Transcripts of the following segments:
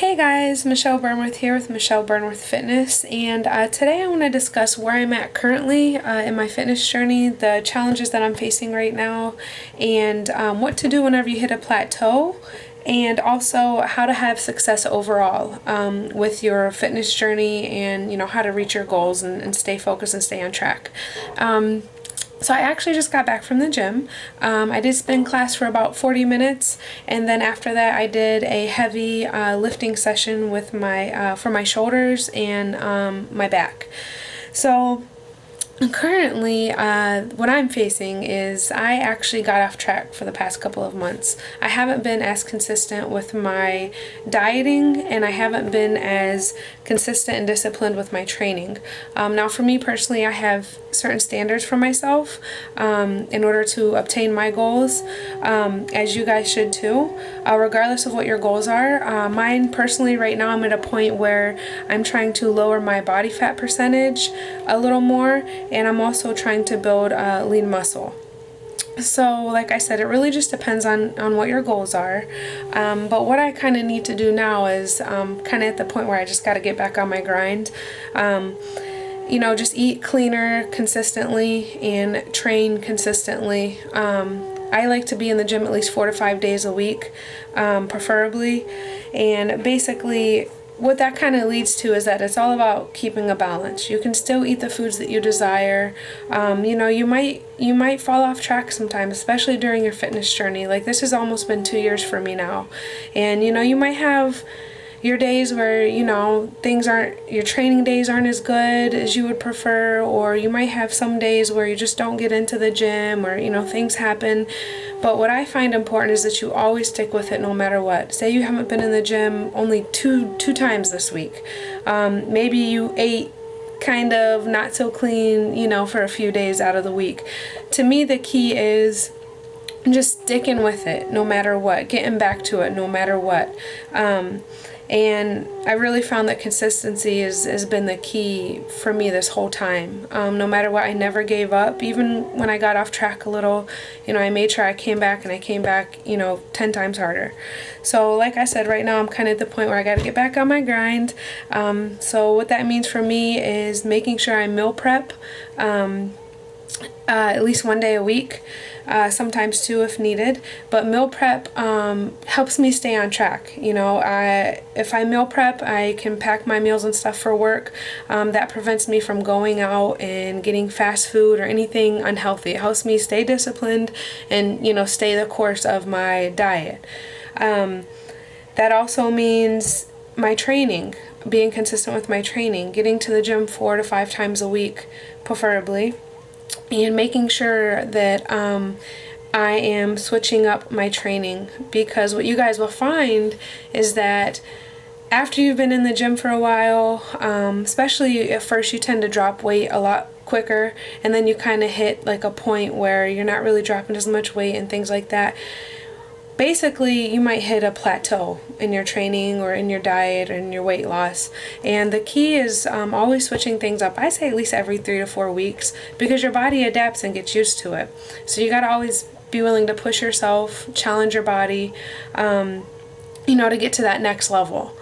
Hey guys, Michelle Burnworth here with Michelle Burnworth Fitness, and today I want to discuss where I'm at currently in my fitness journey, the challenges that I'm facing right now, and what to do whenever you hit a plateau, and also how to have success overall with your fitness journey, and how to reach your goals and stay focused and stay on track. So I actually just got back from the gym. I did spin class for about 40 minutes, and then after that I did a heavy lifting session with my for my shoulders and my back. So currently, what I'm facing is I actually got off track for the past couple of months. I haven't been as consistent with my dieting, and I haven't been as consistent and disciplined with my training. Now, for me personally, I have certain standards for myself in order to obtain my goals, as you guys should too, regardless of what your goals are. Mine personally, right now, I'm at a point where I'm trying to lower my body fat percentage a little more, and I'm also trying to build lean muscle. So like I said, it really just depends on what your goals are. But what I kind of need to do now is kind of at the point where I just got to get back on my grind. Just eat cleaner consistently and train consistently. I like to be in the gym at least 4 to 5 days a week, preferably. And basically, what that kind of leads to is that it's all about keeping a balance. You can still eat the foods that you desire. You might fall off track sometimes, especially during your fitness journey. Like, this has almost been 2 years for me now. And you might have your days where your training days aren't as good as you would prefer, or you might have some days where you just don't get into the gym, or things happen. But what I find important is that you always stick with it no matter what. Say you haven't been in the gym only two times this week. Maybe you ate kind of not so clean, for a few days out of the week. To me, the key is just sticking with it no matter what, getting back to it no matter what. And I really found that consistency has been the key for me this whole time. No matter what, I never gave up. Even when I got off track a little, I made sure I came back 10 times harder. So like I said, right now I'm kind of at the point where I got to get back on my grind. So what that means for me is making sure I meal prep at least 1 day a week, sometimes 2 if needed. But meal prep helps me stay on track. If I meal prep, I can pack my meals and stuff for work. That prevents me from going out and getting fast food or anything unhealthy. It helps me stay disciplined and stay the course of my diet. That also means my training, being consistent with my training, getting to the gym 4 to 5 times a week, preferably. And making sure that I am switching up my training, because what you guys will find is that after you've been in the gym for a while, especially at first, you tend to drop weight a lot quicker, and then you kind of hit like a point where you're not really dropping as much weight and things like that. Basically, you might hit a plateau in your training or in your diet or in your weight loss. And the key is always switching things up. I say at least every 3 to 4 weeks, because your body adapts and gets used to it. So you got to always be willing to push yourself, challenge your body, to get to that next level.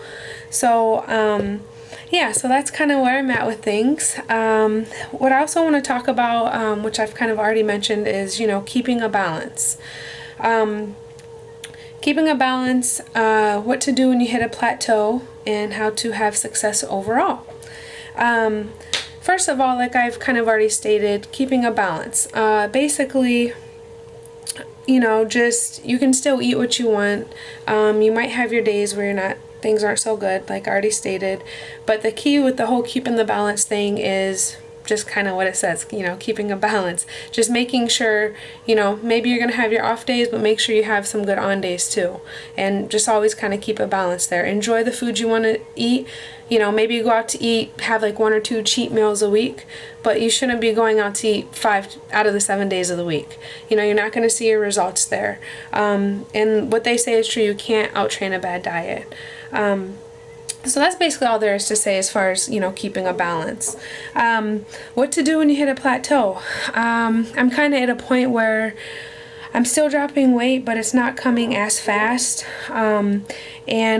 So, so that's kind of where I'm at with things. What I also want to talk about, which I've kind of already mentioned, is, keeping a balance. Keeping a balance, what to do when you hit a plateau, and how to have success overall. First of all, like I've kind of already stated, keeping a balance. Basically, you can still eat what you want. You might have your days where things aren't so good, like I already stated. But the key with the whole keeping the balance thing is just kind of what it says, keeping a balance. Just making sure, maybe you're going to have your off days, but make sure you have some good on days too. And just always kind of keep a balance there. Enjoy the food you want to eat. Maybe you go out to eat, have like 1 or 2 cheat meals a week, but you shouldn't be going out to eat 5 out of the 7 days of the week. You're not going to see your results there. And what they say is true, you can't out-train a bad diet. So that's basically all there is to say as far as, keeping a balance. What to do when you hit a plateau? I'm kind of at a point where I'm still dropping weight, but it's not coming as fast. And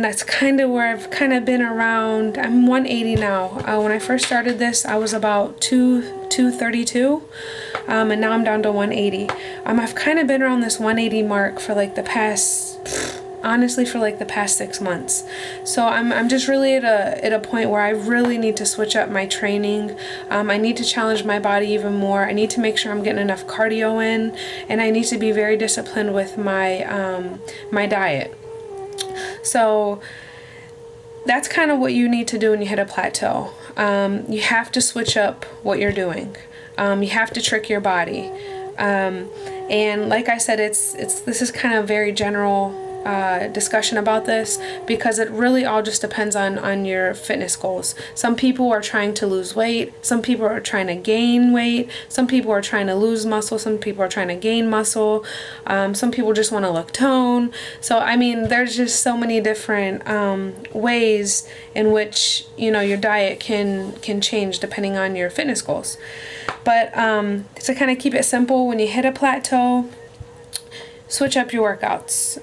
that's kind of where I've kind of been around. I'm 180 now. When I first started this, I was about 232, and now I'm down to 180. I've kind of been around this 180 mark for like the past, honestly, for like the past 6 months. So I'm just really at a point where I really need to switch up my training. I need to challenge my body even more. I need to make sure I'm getting enough cardio in, and I need to be very disciplined with my my diet. So that's kind of what you need to do when you hit a plateau. You have to switch up what you're doing. You have to trick your body. And like I said, this is kind of very general discussion about this, because it really all just depends on your fitness goals. Some people are trying to lose weight, some people are trying to gain weight, some people are trying to lose muscle, some people are trying to gain muscle, some people just want to look toned. So I mean, there's just so many different ways in which, you know, your diet can change depending on your fitness goals. But to kind of keep it simple, when you hit a plateau, switch up your workouts.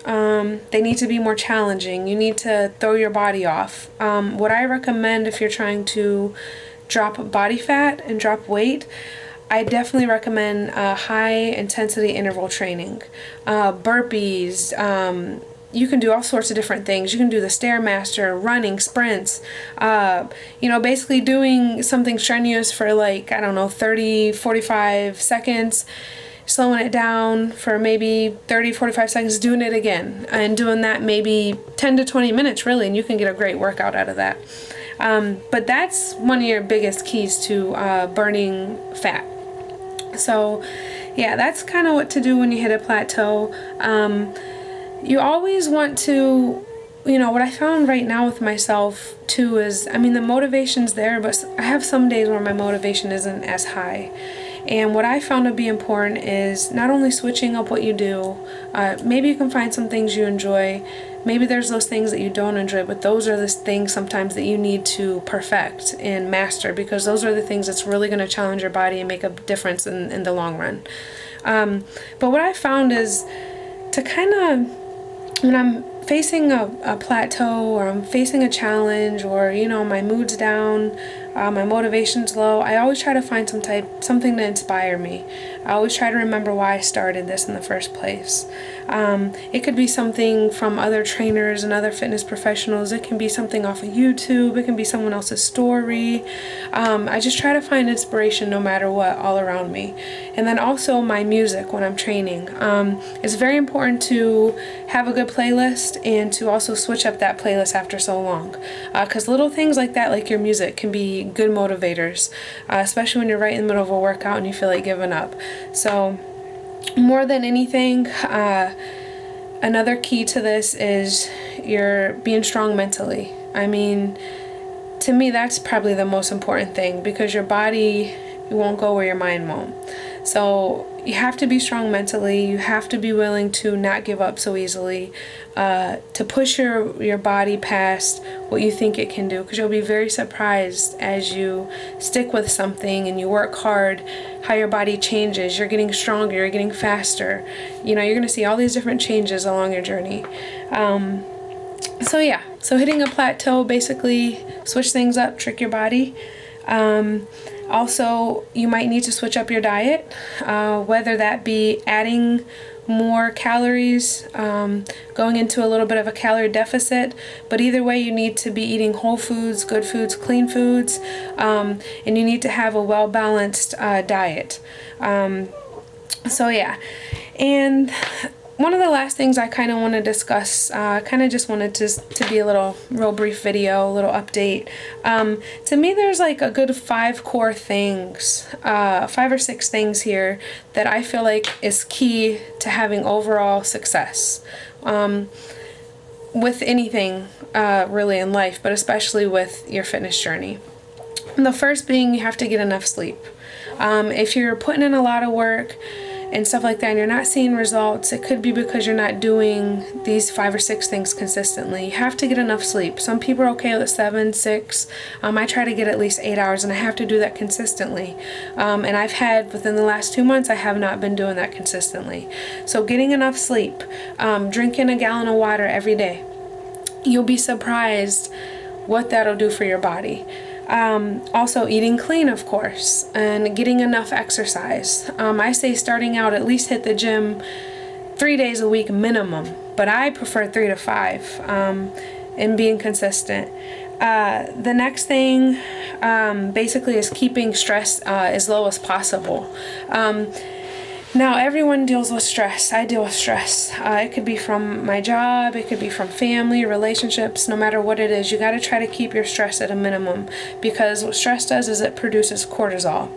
They need to be more challenging. You need to throw your body off. What I recommend if you're trying to drop body fat and drop weight, I definitely recommend high intensity interval training. Burpees. You can do all sorts of different things. You can do the Stairmaster, running, sprints, you know, basically doing something strenuous for like, I don't know, 30, 45 seconds, slowing it down for maybe 30, 45 seconds, doing it again, and doing that maybe 10 to 20 minutes really, and you can get a great workout out of that. But that's one of your biggest keys to burning fat. So yeah, that's kind of what to do when you hit a plateau. You always want to, you know, what I found right now with myself too is, I mean, the motivation's there, but I have some days where my motivation isn't as high. And what I found to be important is not only switching up what you do, maybe you can find some things you enjoy, maybe there's those things that you don't enjoy, but those are the things sometimes that you need to perfect and master, because those are the things that's really going to challenge your body and make a difference in the long run. But what I found is to kind of, when I'm facing a plateau, or I'm facing a challenge, or, you know, my mood's down, my motivation's low, I always try to find something to inspire me. I always try to remember why I started this in the first place. It could be something from other trainers and other fitness professionals. It can be something off of YouTube. It can be someone else's story. I just try to find inspiration no matter what all around me. And then also my music when I'm training. It's very important to have a good playlist and to also switch up that playlist after so long. Because little things like that, like your music, can be good motivators, especially when you're right in the middle of a workout and you feel like giving up. So more than anything, another key to this is you're being strong mentally. I mean, to me, that's probably the most important thing, because your body won't go where your mind won't. So you have to be strong mentally. You have to be willing to not give up so easily, to push your body past what you think it can do, because you'll be very surprised as you stick with something and you work hard, how your body changes. You're getting stronger, you're getting faster. You know, you're going to see all these different changes along your journey. So yeah, so hitting a plateau, basically switch things up, trick your body. Also, you might need to switch up your diet, whether that be adding more calories, going into a little bit of a calorie deficit, but either way you need to be eating whole foods, good foods, clean foods, and you need to have a well-balanced diet. So yeah, and one of the last things I kind of want to discuss, kind of just wanted to be a real brief video, a little update. To me, there's like a good 5 core things, 5 or 6 things here that I feel like is key to having overall success with anything really in life, but especially with your fitness journey. And the first being, you have to get enough sleep. If you're putting in a lot of work, and stuff like that, and you're not seeing results, it could be because you're not doing these 5 or 6 things consistently. You have to get enough sleep. Some people are okay with 7, 6. I try to get at least 8 hours, and I have to do that consistently. And I've had, within the last 2 months, I have not been doing that consistently. So getting enough sleep, drinking a gallon of water every day. You'll be surprised what that'll do for your body. Also eating clean, of course, and getting enough exercise. I say starting out, at least hit the gym 3 days a week minimum, but I prefer 3 to 5, and being consistent. The next thing basically is keeping stress as low as possible. Now, everyone deals with stress. I deal with stress. It could be from my job, it could be from family, relationships, no matter what it is. You got to try to keep your stress at a minimum, because what stress does is it produces cortisol.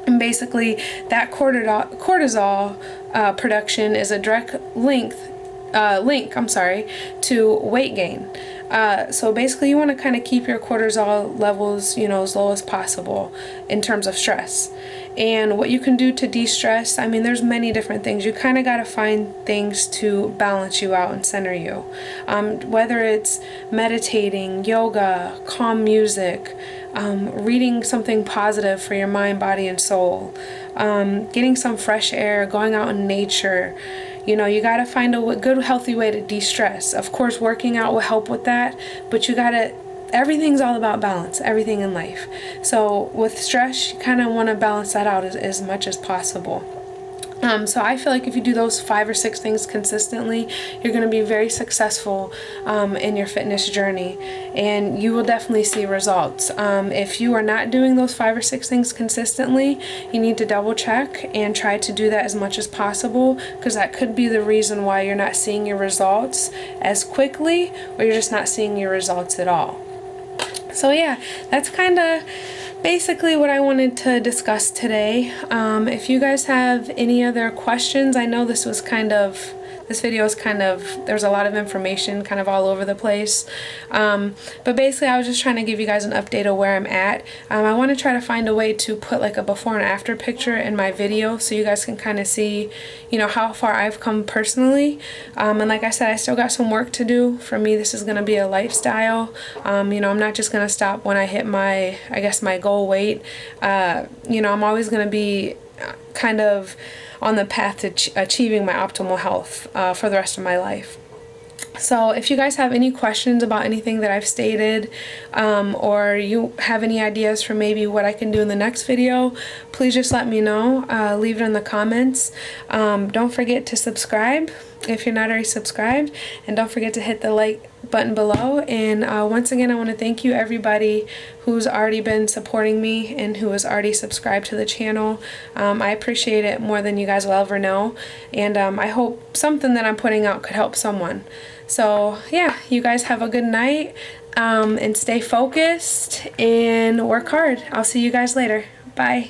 And basically, that cortisol production is a direct link to weight gain. So basically, you want to kind of keep your cortisol levels, as low as possible in terms of stress. And what you can do to de-stress, there's many different things. You kind of got to find things to balance you out and center you. Whether it's meditating, yoga, calm music, reading something positive for your mind, body, and soul, getting some fresh air, going out in nature. You got to find a good, healthy way to de-stress. Of course, working out will help with that, but everything's all about balance, everything in life. So with stress, you kind of want to balance that out as much as possible. So I feel like if you do those 5 or 6 things consistently, you're going to be very successful in your fitness journey, and you will definitely see results. If you are not doing those 5 or 6 things consistently, you need to double check and try to do that as much as possible, because that could be the reason why you're not seeing your results as quickly, or you're just not seeing your results at all. So yeah, that's kind of basically what I wanted to discuss today. If you guys have any other questions, I know this video is there's a lot of information kind of all over the place. But basically, I was just trying to give you guys an update of where I'm at. I want to try to find a way to put like a before and after picture in my video, so you guys can kind of see, how far I've come personally. And like I said, I still got some work to do. For me, this is going to be a lifestyle. I'm not just going to stop when I hit my goal weight. I'm always going to be kind of on the path to achieving my optimal health for the rest of my life. So if you guys have any questions about anything that I've stated, or you have any ideas for maybe what I can do in the next video, please just let me know. Leave it in the comments. Don't forget to subscribe if you're not already subscribed, and don't forget to hit the like button below. And once again, I want to thank you, everybody who's already been supporting me and who has already subscribed to the channel. I appreciate it more than you guys will ever know, and I hope something that I'm putting out could help someone. So yeah, you guys have a good night, and stay focused and work hard. I'll see you guys later. Bye.